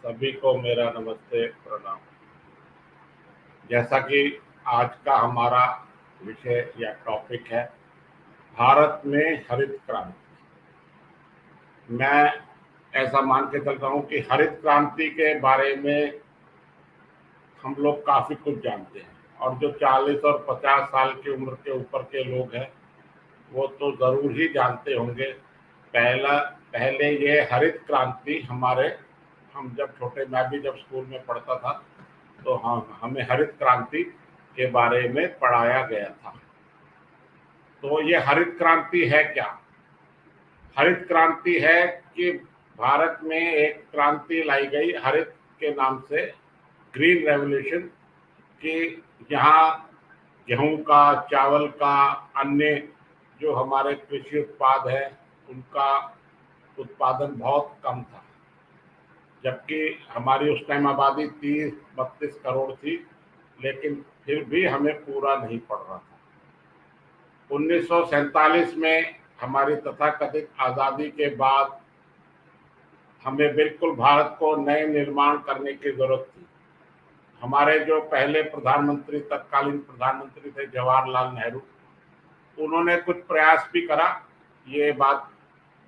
सभी को मेरा नमस्ते प्रणाम। जैसा कि आज का हमारा विषय या टॉपिक है भारत में हरित क्रांति। मैं ऐसा मान के चल रहा हूँ कि हरित क्रांति के बारे में हम लोग काफ़ी कुछ जानते हैं, और जो 40 और 50 साल की उम्र के ऊपर के लोग हैं वो तो ज़रूर ही जानते होंगे। पहले ये हरित क्रांति हम जब छोटे, मैं भी जब स्कूल में पढ़ता था तो हमें हरित क्रांति के बारे में पढ़ाया गया था। तो ये हरित क्रांति है क्या? हरित क्रांति है कि भारत में एक क्रांति लाई गई हरित के नाम से, ग्रीन रेवोल्यूशन, कि यहाँ गेहूं का, चावल का, अन्य जो हमारे कृषि उत्पाद है उनका उत्पादन बहुत कम था, जबकि हमारी उस टाइम आबादी 30-32 करोड़ थी, लेकिन फिर भी हमें पूरा नहीं पड़ रहा था। 1947 में हमारी तथाकथित आज़ादी के बाद हमें बिल्कुल भारत को नए निर्माण करने की जरूरत थी। हमारे जो पहले प्रधानमंत्री, तत्कालीन प्रधानमंत्री थे जवाहरलाल नेहरू, उन्होंने कुछ प्रयास भी करा, ये बात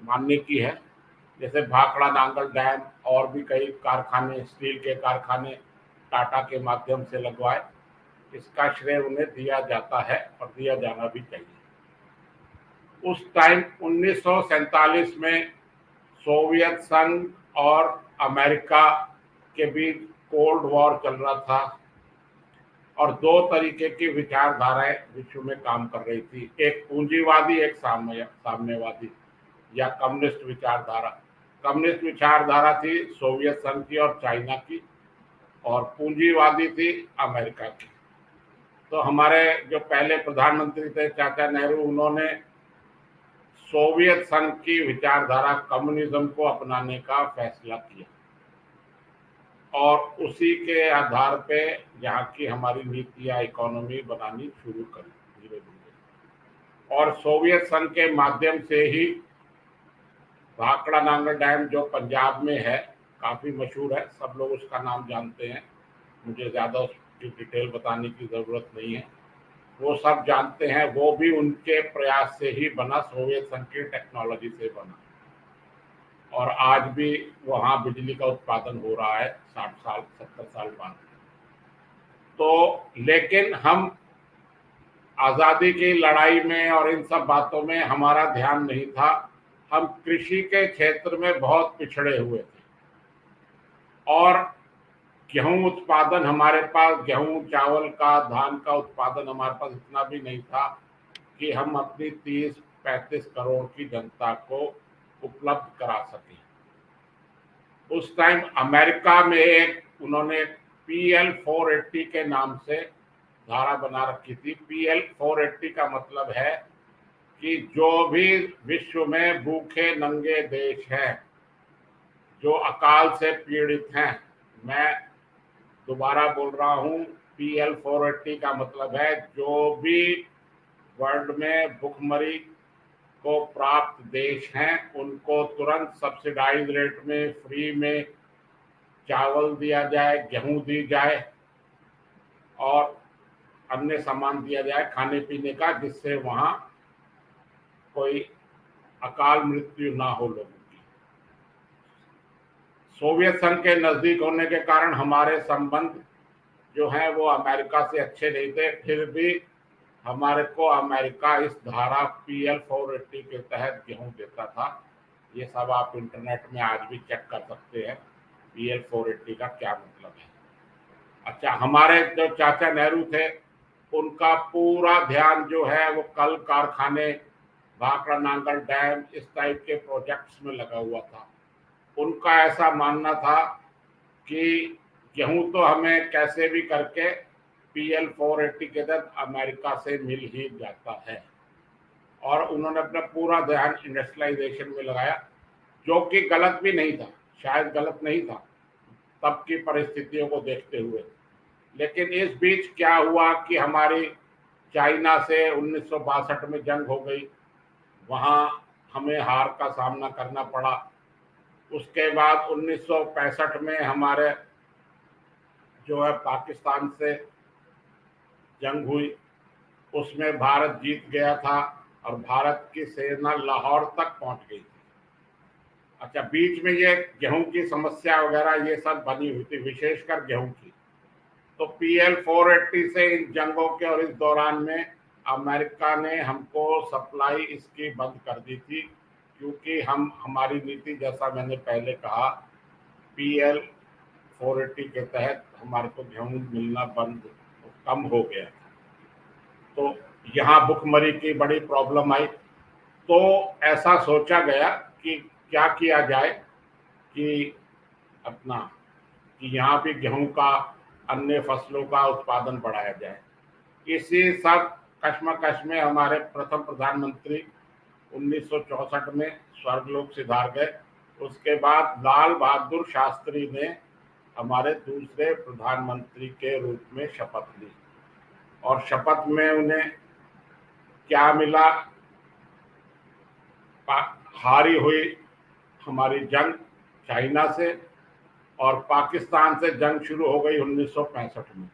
मानने की है। जैसे भाखड़ा नांगल डैम और भी कई कारखाने, स्टील के कारखाने टाटा के माध्यम से लगवाए। इसका श्रेय उन्हें दिया जाता है और दिया जाना भी चाहिए। उस टाइम 1947 में सोवियत संघ और अमेरिका के बीच कोल्ड वॉर चल रहा था, और दो तरीके की विचारधाराएं विश्व में काम कर रही थी, एक पूंजीवादी, एक साम्यवादी या कम्युनिस्ट विचारधारा। कम्युनिस्ट विचारधारा थी सोवियत संघ की और चाइना की, और पूंजीवादी थी अमेरिका की। तो हमारे जो पहले प्रधानमंत्री थे चाचा नेहरू, उन्होंने सोवियत संघ की विचारधारा कम्युनिज्म को अपनाने का फैसला किया, और उसी के आधार पे यहाँ की हमारी नीतियाँ, इकोनॉमी बनानी शुरू करी धीरे धीरे। और सोवियत संघ के माध्यम से ही भाखड़ा नांगल डैम, जो पंजाब में है, काफ़ी मशहूर है, सब लोग उसका नाम जानते हैं, मुझे ज़्यादा उसकी डिटेल बताने की ज़रूरत नहीं है, वो सब जानते हैं। वो भी उनके प्रयास से ही बना, सोवियत संघ की टेक्नोलॉजी से बना, और आज भी वहाँ बिजली का उत्पादन हो रहा है 60 साल 70 साल बाद। तो लेकिन हम आज़ादी की लड़ाई में और इन सब बातों में हमारा ध्यान नहीं था। हम कृषि के क्षेत्र में बहुत पिछड़े हुए थे, और गेहूं उत्पादन हमारे पास, गेहूं, चावल का, धान का उत्पादन हमारे पास इतना भी नहीं था कि हम अपनी 30-35 करोड़ की जनता को उपलब्ध करा सकें। उस टाइम अमेरिका में उन्होंने PL 480 के नाम से धारा बना रखी थी। PL 480 का मतलब है कि जो भी विश्व में भूखे नंगे देश हैं, जो अकाल से पीड़ित हैं, मैं दोबारा बोल रहा हूँ, PL 480 का मतलब है जो भी वर्ल्ड में भुखमरी को प्राप्त देश हैं, उनको तुरंत सब्सिडाइज रेट में, फ्री में चावल दिया जाए, गेहूं दी जाए और अन्य सामान दिया जाए खाने पीने का, जिससे वहाँ कोई अकाल मृत्यु ना हो लोगों की। सोवियत संघ के नज़दीक होने के कारण हमारे संबंध जो हैं वो अमेरिका से अच्छे नहीं थे, फिर भी हमारे को अमेरिका इस धारा PL 480 के तहत गेहूं देता था। ये सब आप इंटरनेट में आज भी चेक कर सकते हैं, PL 480 का क्या मतलब है। अच्छा, हमारे जो चाचा नेहरू थे, उनका पूरा ध्यान जो है वो कल कारखाने, भाखड़ा नांगल डैम, इस टाइप के प्रोजेक्ट्स में लगा हुआ था। उनका ऐसा मानना था कि गेहूं तो हमें कैसे भी करके PL 480 के तहत अमेरिका से मिल ही जाता है, और उन्होंने अपना पूरा ध्यान इंडस्ट्रियलाइजेशन में लगाया, जो कि गलत भी नहीं था, शायद गलत नहीं था तब की परिस्थितियों को देखते हुए। लेकिन इस बीच क्या हुआ कि हमारी चाइना से 1962 में जंग हो गई, वहाँ हमें हार का सामना करना पड़ा। उसके बाद 1965 में हमारे जो है पाकिस्तान से जंग हुई, उसमें भारत जीत गया था और भारत की सेना लाहौर तक पहुंच गई थी। अच्छा, बीच में ये गेहूं की समस्या वगैरह ये सब बनी हुई थी, विशेषकर गेहूं की। तो PL 480 से इन जंगों के और इस दौरान में अमेरिका ने हमको सप्लाई इसकी बंद कर दी थी, क्योंकि हमारी नीति, जैसा मैंने पहले कहा, PL 480 के तहत हमारे को गेहूं मिलना कम हो गया। तो यहाँ भुखमरी की बड़ी प्रॉब्लम आई। तो ऐसा सोचा गया कि क्या किया जाए कि अपना कि यहाँ भी गेहूं का, अन्य फसलों का उत्पादन बढ़ाया जाए। इसी सब कश्मकश में हमारे प्रथम प्रधानमंत्री 1964 में स्वर्गलोक सिधार गए। उसके बाद लाल बहादुर शास्त्री ने हमारे दूसरे प्रधानमंत्री के रूप में शपथ ली, और शपथ में उन्हें क्या मिला? हारी हुई हमारी जंग चाइना से, और पाकिस्तान से जंग शुरू हो गई 1965 में,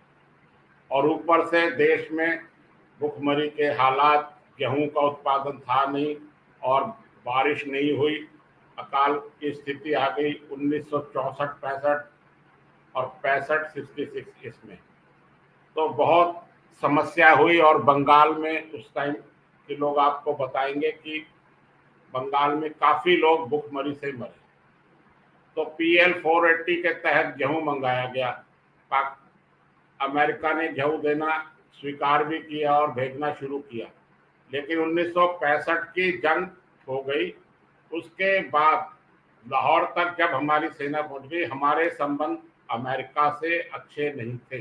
और ऊपर से देश में भुखमरी के हालात, गेहूं का उत्पादन था नहीं और बारिश नहीं हुई, अकाल की स्थिति आ गई 1964-65 और 65-66 इसमें। तो बहुत समस्या हुई, और बंगाल में उस टाइम के लोग आपको बताएंगे कि बंगाल में काफी लोग भुखमरी से मरे। तो PL 480 के तहत गेहूं मंगाया गया। अमेरिका ने गेहूं देना स्वीकार भी किया और भेजना शुरू किया, लेकिन 1965 की जंग हो गई। उसके बाद लाहौर तक जब हमारी सेना पहुंच गई, हमारे संबंध अमेरिका से अच्छे नहीं थे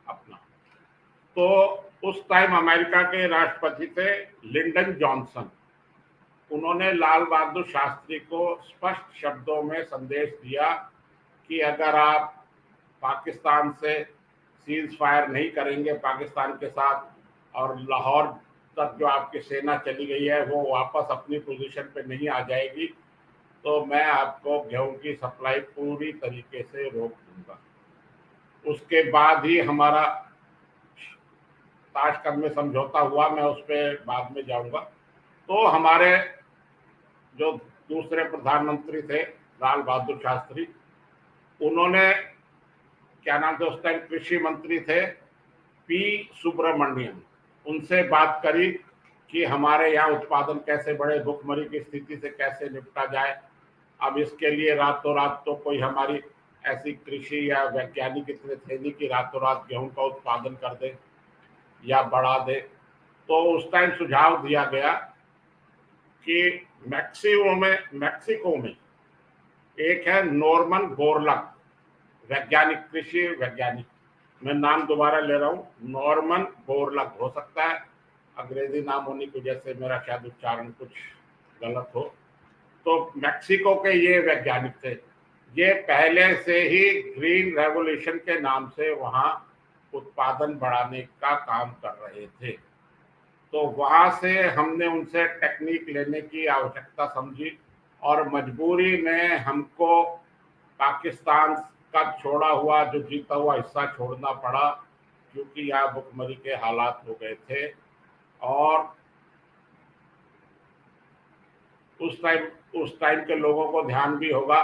अपना। तो उस टाइम अमेरिका के राष्ट्रपति थे लिंडन जॉनसन। उन्होंने लाल बहादुर शास्त्री को स्पष्ट शब्दों में संदेश दिया कि अगर आप पाकिस्तान से सीज फायर नहीं करेंगे पाकिस्तान के साथ, और लाहौर तक जो आपकी सेना चली गई है वो वापस अपनी पोजीशन पे नहीं आ जाएगी, तो मैं आपको गेहूं की सप्लाई पूरी तरीके से रोक दूंगा। उसके बाद ही हमारा ताशकंद में समझौता हुआ, मैं उस पर बाद में जाऊंगा। तो हमारे जो दूसरे प्रधानमंत्री थे लाल बहादुर शास्त्री, उन्होंने क्या नाम थे उस टाइम, कृषि मंत्री थे P सुब्रमण्यम, उनसे बात करी कि हमारे यहाँ उत्पादन कैसे बढ़े, भुखमरी की स्थिति से कैसे निपटा जाए। अब इसके लिए रातों रात तो कोई हमारी ऐसी कृषि या वैज्ञानिक इतने थे नहीं कि रातों रात गेहूं का उत्पादन कर दे या बढ़ा दे। तो उस टाइम सुझाव दिया गया कि मैक्सिको में एक है नॉर्मन बोरलग, वैज्ञानिक, कृषि वैज्ञानिक, मैं नाम दोबारा ले रहा हूँ, नॉर्मन बोरलग, हो सकता है अंग्रेजी नाम होने की वजह से मेरा शायद उच्चारण कुछ गलत हो। तो मैक्सिको के ये वैज्ञानिक थे, ये पहले से ही ग्रीन रेवोल्यूशन के नाम से वहाँ उत्पादन बढ़ाने का काम कर रहे थे। तो वहाँ से हमने उनसे टेक्निक लेने की आवश्यकता समझी, और मजबूरी में हमको पाकिस्तान का छोड़ा हुआ, जो जीता हुआ हिस्सा छोड़ना पड़ा, क्योंकि यहाँ भुखमरी के हालात हो गए थे। और उस टाइम के लोगों को ध्यान भी होगा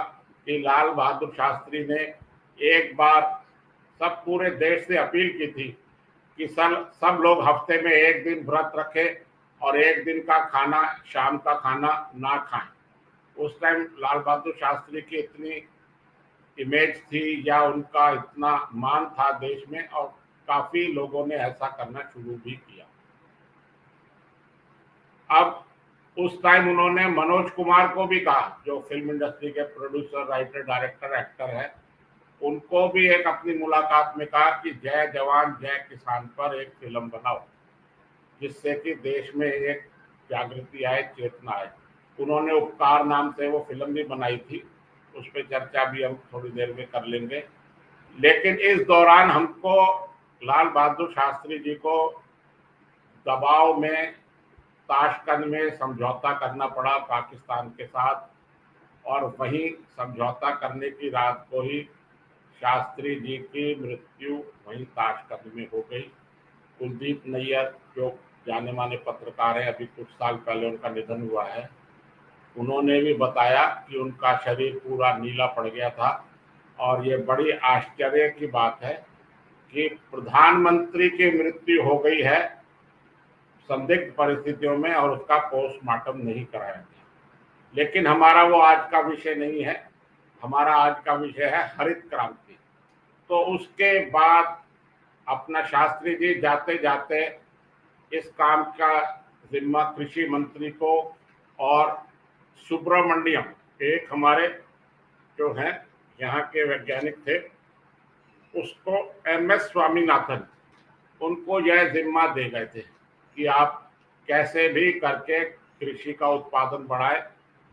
कि लाल बहादुर शास्त्री ने एक बार सब पूरे देश से अपील की थी कि सब लोग हफ्ते में एक दिन व्रत रखें और एक दिन का खाना, शाम का खाना ना खाएं। उस टाइम लाल बहादुर शास्त्री की इतनी इमेज थी या उनका इतना मान था देश में, और काफी लोगों ने ऐसा करना शुरू भी किया। अब उस टाइम उन्होंने मनोज कुमार को भी कहा, जो फिल्म इंडस्ट्री के प्रोड्यूसर, राइटर, डायरेक्टर, एक्टर है, उनको भी एक अपनी मुलाकात में कहा कि जय जवान जय किसान पर एक फिल्म बनाओ, जिससे कि देश में एक जागृति आए, चेतना आए। उन्होंने उपकार नाम से वो फिल्म भी बनाई थी, उस पर चर्चा भी हम थोड़ी देर में कर लेंगे। लेकिन इस दौरान हमको लाल बहादुर शास्त्री जी को दबाव में ताशकंद में समझौता करना पड़ा पाकिस्तान के साथ, और वहीं समझौता करने की रात को ही शास्त्री जी की मृत्यु वहीं ताशकंद में हो गई। कुलदीप नैयर जो जाने माने पत्रकार हैं, अभी कुछ साल पहले उनका निधन हुआ है, उन्होंने भी बताया कि उनका शरीर पूरा नीला पड़ गया था। और ये बड़ी आश्चर्य की बात है कि प्रधानमंत्री की मृत्यु हो गई है संदिग्ध परिस्थितियों में और उसका पोस्टमार्टम नहीं कराया गया। लेकिन हमारा वो आज का विषय नहीं है, हमारा आज का विषय है हरित क्रांति। तो उसके बाद अपना शास्त्री जी जाते जाते इस काम का जिम्मा कृषि मंत्री को और सुब्रमण्यम एक हमारे जो हैं यहाँ के वैज्ञानिक थे, उसको MS स्वामीनाथन, उनको यह जिम्मा दे गए थे कि आप कैसे भी करके कृषि का उत्पादन बढ़ाए,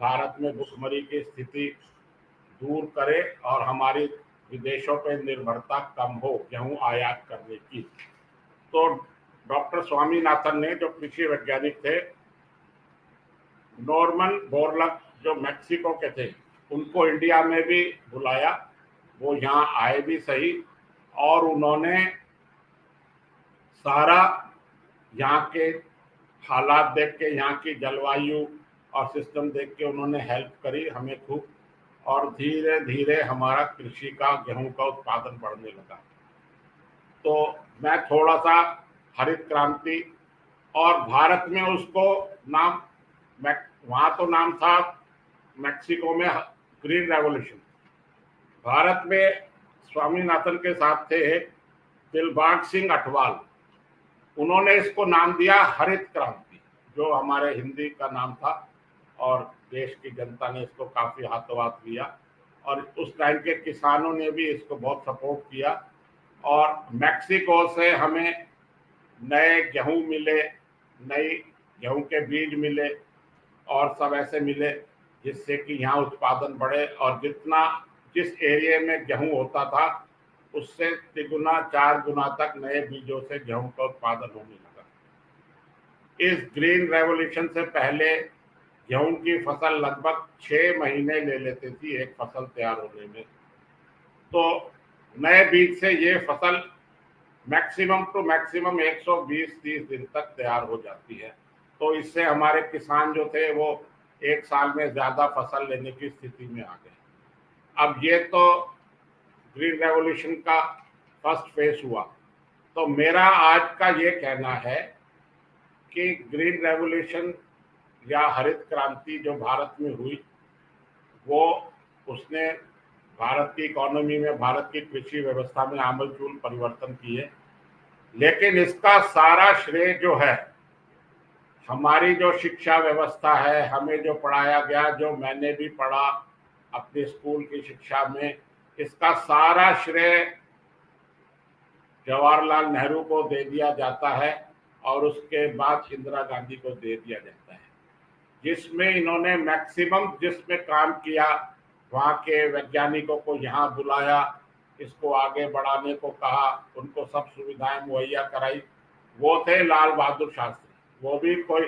भारत में भुखमरी की स्थिति दूर करे और हमारी विदेशों पर निर्भरता कम हो गेहूं आयात करने की। तो डॉक्टर स्वामीनाथन ने, जो कृषि वैज्ञानिक थे, नॉर्मन बोरलग जो मैक्सिको के थे, उनको इंडिया में भी बुलाया। वो यहाँ आए भी सही, और उन्होंने सारा यहाँ के हालात देख के, यहाँ की जलवायु और सिस्टम देख के उन्होंने हेल्प करी हमें खूब, और धीरे धीरे हमारा कृषि का गेहूं का उत्पादन बढ़ने लगा। तो मैं थोड़ा सा हरित क्रांति, और भारत में उसको नाम, वहां तो नाम था मैक्सिको में ग्रीन रेवोल्यूशन, भारत में स्वामीनाथन के साथ थे दिलबाग सिंह अठवाल, उन्होंने इसको नाम दिया हरित क्रांति, जो हमारे हिंदी का नाम था, और देश की जनता ने इसको काफी हाथों हाथ लिया, और उस टाइम के किसानों ने भी इसको बहुत सपोर्ट किया। और मैक्सिको से हमें नए गेहूं मिले, नई गेहूं के बीज मिले, और सब ऐसे मिले जिससे कि यहाँ उत्पादन बढ़े, और जिस एरिया में गेहूं होता था उससे 3 गुना 4 गुना तक नए बीजों से गेहूं का उत्पादन होने लगा। इस ग्रीन रेवोल्यूशन से पहले गेहूं की फसल लगभग 6 महीने ले लेती थी एक फसल तैयार होने में। तो नए बीज से ये फसल मैक्सिमम टू मैक्सिमम 120-30 दिन तक तैयार हो जाती है। तो इससे हमारे किसान जो थे वो एक साल में ज्यादा फसल लेने की स्थिति में आ गए। अब ये तो ग्रीन रेवोल्यूशन का फर्स्ट फेज हुआ। तो मेरा आज का ये कहना है कि ग्रीन रेवोल्यूशन या हरित क्रांति जो भारत में हुई, वो उसने भारत की इकोनॉमी में, भारत की कृषि व्यवस्था में आमूलचूल परिवर्तन किए। लेकिन इसका सारा श्रेय जो है, हमारी जो शिक्षा व्यवस्था है, हमें जो पढ़ाया गया, जो मैंने भी पढ़ा अपने स्कूल की शिक्षा में, इसका सारा श्रेय जवाहरलाल नेहरू को दे दिया जाता है, और उसके बाद इंदिरा गांधी को दे दिया जाता है, जिसमें इन्होंने मैक्सिमम जिसमें काम किया, वहाँ के वैज्ञानिकों को यहाँ बुलाया, इसको आगे बढ़ाने को कहा, उनको सब सुविधाएं मुहैया कराई। वो थे लाल बहादुर शास्त्री, वो भी कोई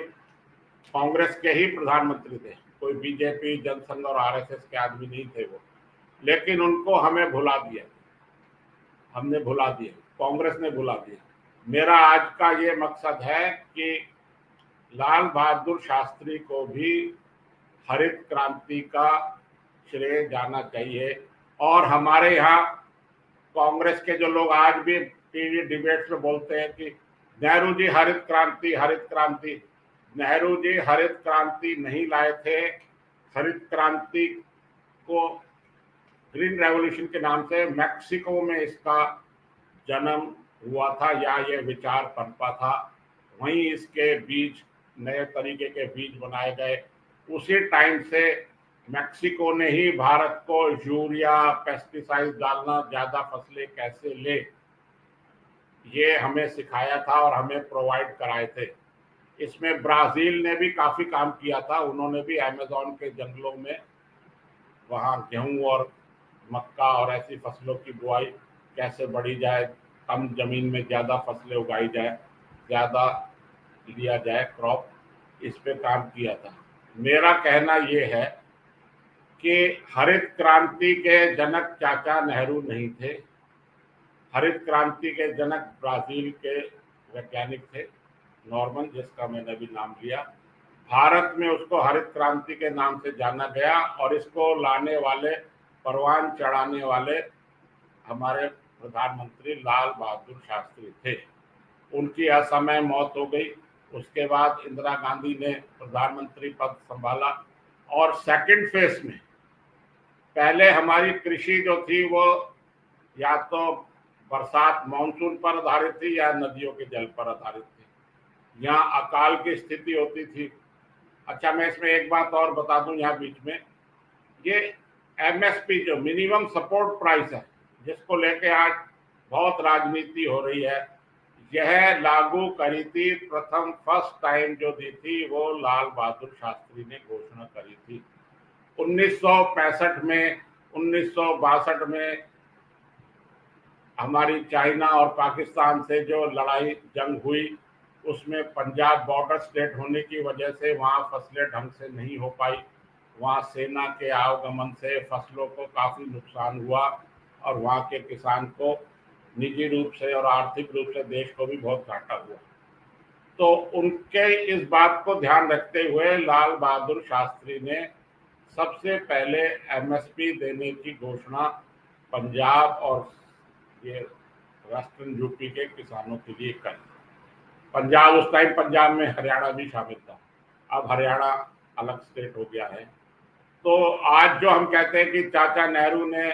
कांग्रेस के ही प्रधानमंत्री थे, कोई बीजेपी, जनसंघ और RSS के आदमी नहीं थे वो। लेकिन उनको हमें भुला दिया, हमने भुला दिया, कांग्रेस ने भुला दिया। मेरा आज का ये मकसद है कि लाल बहादुर शास्त्री को भी हरित क्रांति का श्रेय जाना चाहिए। और हमारे यहाँ कांग्रेस के जो लोग आज भी टीवी डिबेट्स में बोलते हैं कि नेहरू जी हरित क्रांति, हरित क्रांति, नेहरू जी हरित क्रांति नहीं लाए थे। हरित क्रांति को ग्रीन रेवोल्यूशन के नाम से मैक्सिको में इसका जन्म हुआ था, या ये विचार पनपा था, वहीं इसके बीज, नए तरीके के बीज बनाए गए। उसी टाइम से मैक्सिको ने ही भारत को यूरिया, पेस्टिसाइड डालना, ज्यादा फसलें कैसे ले, ये हमें सिखाया था और हमें प्रोवाइड कराए थे। इसमें ब्राजील ने भी काफी काम किया था, उन्होंने भी अमेज़न के जंगलों में वहाँ गेहूं और मक्का और ऐसी फसलों की बुआई कैसे बढ़ी जाए, कम जमीन में ज्यादा फसलें उगाई जाए, ज्यादा लिया जाए क्रॉप, इस पे काम किया था। मेरा कहना ये है कि हरित क्रांति के जनक चाचा नेहरू नहीं थे। हरित क्रांति के जनक ब्राजील के वैज्ञानिक थे, नॉर्मन, जिसका मैंने अभी नाम लिया। भारत में उसको हरित क्रांति के नाम से जाना गया और इसको लाने वाले, परवान चढ़ाने वाले हमारे प्रधानमंत्री लाल बहादुर शास्त्री थे। उनकी असमय मौत हो गई। उसके बाद इंदिरा गांधी ने प्रधानमंत्री पद संभाला और सेकंड फेज में पहले हमारी कृषि जो थी वो या तो बरसात मानसून पर आधारित थी या नदियों के जल पर आधारित थी। यहाँ अकाल की स्थिति होती थी। अच्छा, मैं इसमें एक बात और बता दूं यहाँ बीच में, ये एमएसपी जो मिनिमम सपोर्ट प्राइस है, जिसको लेके आज बहुत राजनीति हो रही है, यह लागू करी थी प्रथम फर्स्ट टाइम जो दी थी वो लाल बहादुर शास्त्री ने घोषणा करी थी 1965 में। 1962 में हमारी चाइना और पाकिस्तान से जो लड़ाई जंग हुई, उसमें पंजाब बॉर्डर स्टेट होने की वजह से वहाँ फसलें ढंग से नहीं हो पाई। वहाँ सेना के आवागमन से फसलों को काफ़ी नुकसान हुआ और वहाँ के किसान को निजी रूप से और आर्थिक रूप से देश को भी बहुत घाटा हुआ। तो उनके इस बात को ध्यान रखते हुए लाल बहादुर शास्त्री ने सबसे पहले एमएसपी देने की घोषणा पंजाब और ये वेस्टर्न यूपी के किसानों के लिए करी। पंजाब, उस टाइम पंजाब में हरियाणा भी शामिल था, अब हरियाणा अलग स्टेट हो गया है। तो आज जो हम कहते हैं कि चाचा नेहरू ने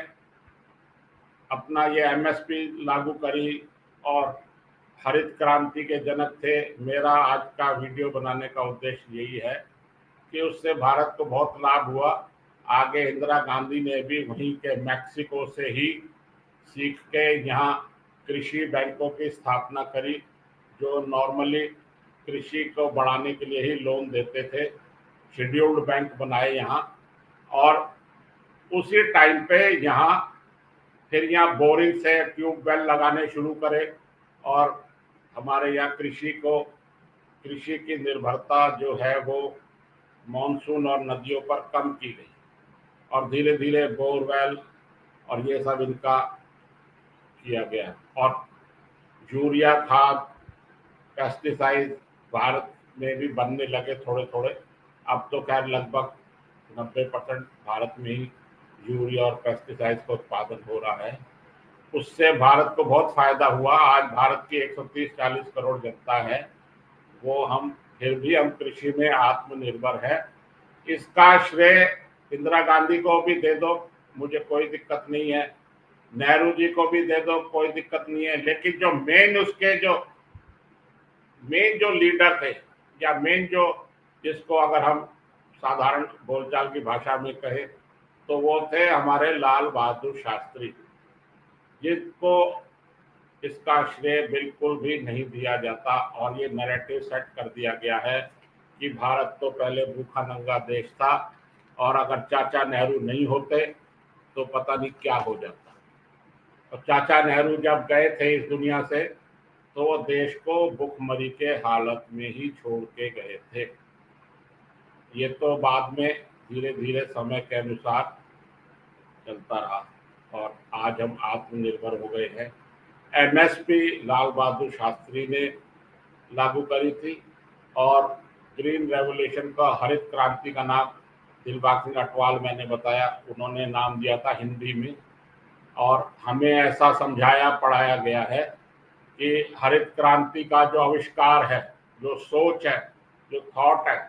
अपना ये एमएसपी लागू करी और हरित क्रांति के जनक थे, मेरा आज का वीडियो बनाने का उद्देश्य यही है कि उससे भारत को बहुत लाभ हुआ। आगे इंदिरा गांधी ने भी वहीं के मैक्सिको से ही सीख के यहाँ कृषि बैंकों की स्थापना करी, जो नॉर्मली कृषि को बढ़ाने के लिए ही लोन देते थे। शेड्यूल्ड बैंक बनाए यहाँ, और उसी टाइम पे यहाँ फिर यहाँ बोरिंग से ट्यूबवेल लगाने शुरू करे और हमारे यहाँ कृषि की निर्भरता जो है वो मानसून और नदियों पर कम की गई और धीरे धीरे बोरवेल और ये सब इनका किया गया। और यूरिया खाद, पेस्टिसाइड भारत में भी बनने लगे थोड़े थोड़े। अब तो खैर लगभग 90% भारत में ही यूरिया और पेस्टिसाइड का उत्पादन हो रहा है। उससे भारत को बहुत फायदा हुआ। आज भारत की 130-140 करोड़ जनता है, वो फिर भी हम कृषि में आत्मनिर्भर है। इसका श्रेय इंदिरा गांधी को भी दे दो, मुझे कोई दिक्कत नहीं है, नेहरू जी को भी दे दो, कोई दिक्कत नहीं है। लेकिन जो मेन जो लीडर थे, या मेन जो, जिसको अगर हम साधारण बोलचाल की भाषा में कहें तो वो थे हमारे लाल बहादुर शास्त्री, जिनको इसका श्रेय बिल्कुल भी नहीं दिया जाता। और ये नैरेटिव सेट कर दिया गया है कि भारत तो पहले भूखा नंगा देश था और अगर चाचा नेहरू नहीं होते तो पता नहीं क्या हो जाता। और चाचा नेहरू जब गए थे इस दुनिया से तो वो देश को भुखमरी के हालत में ही छोड़ के गए थे। ये तो बाद में धीरे धीरे समय के अनुसार चलता रहा और आज हम आत्मनिर्भर हो गए हैं। एमएसपी लाल बहादुर शास्त्री ने लागू करी थी और ग्रीन रेवोल्यूशन का, हरित क्रांति का नाम दिलबाग सिंह अटवाल, मैंने बताया, उन्होंने नाम दिया था हिंदी में। और हमें ऐसा समझाया पढ़ाया गया है कि हरित क्रांति का जो आविष्कार है, जो सोच है, जो थॉट है,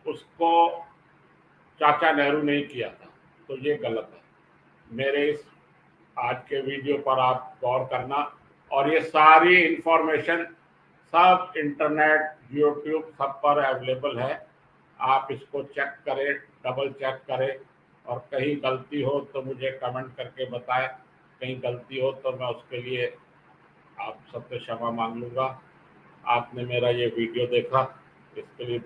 उसको चाचा नेहरू ने किया था, तो ये गलत है। मेरे इस आज के वीडियो पर आप गौर करना, और ये सारी इंफॉर्मेशन सब इंटरनेट, यूट्यूब, सब पर अवेलेबल है। आप इसको चेक करें, डबल चेक करें, और कहीं गलती हो तो मुझे कमेंट करके बताएं। कहीं गलती हो तो मैं उसके लिए आप सबसे क्षमा मांग लूँगा। आपने मेरा ये वीडियो देखा, इसके लिए